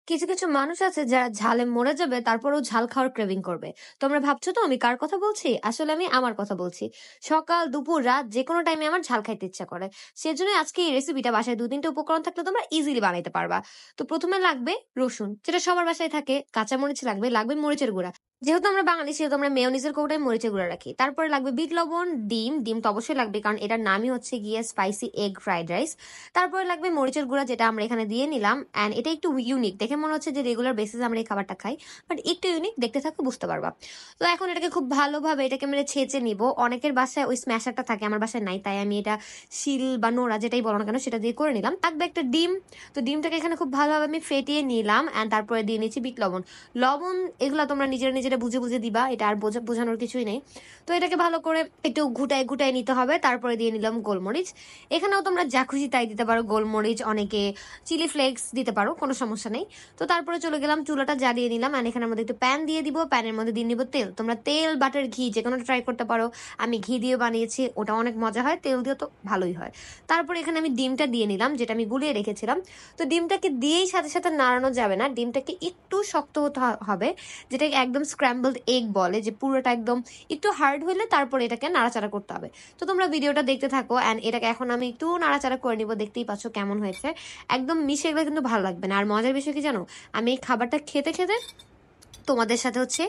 কিছু, কিছু মানুষ আছে যারা ঝালে মরে যাবে তারপরেও ঝাল খাওয়ার ক্রেভিং করবে। তোমরা ভাবছো তো আমি কার কথা বলছি? আসলে আমি আমার কথা বলছি। সকাল, দুপুর, রাত যেকোনো টাইমে আমার ঝাল খাইতে ইচ্ছা করে। সেজন্যই আজকে এই রেসিপিটা বাসায় ২-৩ টা উপকরণ থাকলে তোমরা ইজিলি বানাইতে পারবা। তো ১ম এ লাগবে রসুন, যেটা সবার বাসায় থাকে। কাঁচামরিচ লাগবে, লাগবে মরিচের গুঁড়া। যেহেতু আমরা বাঙালি সেহেতু আমরা মেয়োনিজের কৌটায় মরিচের গুঁড়া রাখি। তারপরে লাগবে বিট লবণ, ডিম, ডিম তো অবশ্যই লাগবে কারণ এটার নামই হচ্ছে গিয়ে স্পাইসি এগ ফ্রাইড রাইস। তারপরে লাগবে মরিচের গুঁড়া যেটা আমরা এখানে দিয়ে নিলাম। অ্যান্ড এটা একটু ইউনিক, দেখে মনে হচ্ছে যে রেগুলার বেসিস আমরা এই খাবারটা খাই, বাট একটু ইউনিক, দেখতে থাকো বুঝতে পারবা। তো এখন এটাকে খুব ভালোভাবে এটাকে আমরা ছেঁচে নিব। অনেকের বাসায় ওই স্ম্যাশারটা থাকে, আমার বাসায় নাই, তাই আমি এটা শিল বা নোড়া যেটাই বলো না কেন সেটা দিয়ে করে নিলাম। লাগবে একটা ডিম। তো ডিমটাকে এখানে খুব ভালোভাবে আমি ফেটিয়ে নিলাম অ্যান্ড তারপরে দিয়ে নিচ্ছি বিট লবণ। লবণ এগুলো তোমরা নিজেরা নিজেরা বুঝে বুঝে দিবা, এটা আর বোঝানোর কিছুই নেই। তো এটাকে ভালো করে একটু ঘুটায় ঘুটায় নিতে হবে। তারপরে দিয়ে নিলাম গোলমরিচ। এখানেও তোমরা যা খুশি তাই দিতে পারো, গোলমরিচ, অনেকে চিলি ফ্লেক্স দিতে পারো, কোনো সমস্যা নেই। তো তারপরে চলে গেলাম, চুলাটা জ্বালিয়ে নিলাম আর এখানের মধ্যে একটু প্যান দিয়ে দিব। প্যানের মধ্যে দিয়ে নিব তেল। তোমরা তেল, বাটার, ঘি যে কোনো ট্রাই করতে পারো। আমি ঘি দিয়ে বানিয়েছি, ওটা অনেক মজা হয়, তেল দিয়ে তো ভালোই হয়। তারপরে এখানে আমি ডিমটা দিয়ে নিলাম যেটা আমি গুলিয়ে রেখেছিলাম। তো ডিমটাকে দিয়েই সাথে সাথে নাড়ানো যাবে না, ডিমটাকে একটু শক্ত হতে হবে, যেটাকে একদম স্ক্র্যাম্বলড এগ বলে, যে পুরোটা একদম একটু হার্ড হলে তারপরে এটাকে নাড়াচাড়া করতে হবে। তো তোমরা ভিডিওটা দেখতে থাকো অ্যান্ড এটাকে এখন আমি একটু নাড়াচাড়া করে নিব। দেখতেই পাচ্ছ কেমন হয়েছে, একদম মিশে গেলে কিন্তু ভালো লাগবে না। আর মজার বিষয় কি জানো, আমি এই খাবারটা খেতে খেতে তোমাদের সাথে হচ্ছে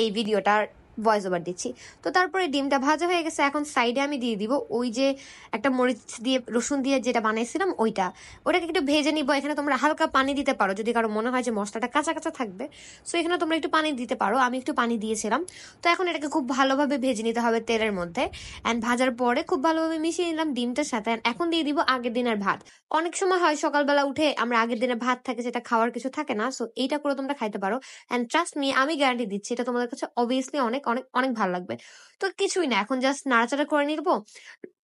এই ভিডিওটার ভয়েস ওভার দিচ্ছি। তো তারপরে ডিমটা ভাজা হয়ে গেছে, এখন সাইডে আমি দিয়ে দিব ওই যে একটা মরিচ দিয়ে রসুন দিয়ে যেটা বানাইছিলাম ওটাকে একটু ভেজে নিব। এখানে তোমরা হালকা পানি দিতে পারো যদি কারো মনে হয় যে মশলাটা কাঁচা কাঁচা থাকবে, সো এখানে তোমরা একটু পানি দিতে পারো, আমি একটু পানি দিয়েছিলাম। তো এখন এটাকে খুব ভালোভাবে ভেজে নিতে হবে তেলের মধ্যে অ্যান্ড ভাজার পরে খুব ভালোভাবে মিশিয়ে নিলাম ডিমটার সাথে। এখন দিয়ে দিব আগের দিনের ভাত। অনেক সময় হয় সকালবেলা উঠে আমরা আগের দিনের ভাত থাকে, যেটা খাওয়ার কিছু থাকে না, সো এইটা করে তোমরা খাইতে পারো অ্যান্ড ট্রাস্ট মি, আমি গ্যারান্টি দিচ্ছি এটা তোমাদের কাছে অবভিয়াসলি অনেক অনেক অনেক ভালো লাগবে। তো কিছুই না, এখন জাস্ট নাড়াচাড়া করে নিব।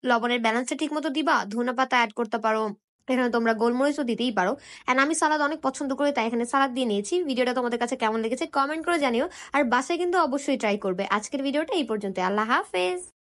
লবণের ব্যালেন্সটা ঠিক মতো দিবা, ধনে পাতা অ্যাড করতে পারো, এখানে তোমরা গোলমরিচও দিতেই পারো। অ্যান্ড আমি সালাদ অনেক পছন্দ করি তাই এখানে সালাদ দিয়ে নিয়েছি। ভিডিওটা তোমাদের কাছে কেমন লেগেছে কমেন্ট করে জানিও, আর বাসায় কিন্তু অবশ্যই ট্রাই করবে। আজকের ভিডিওটা এই পর্যন্ত, আল্লাহ হাফেজ।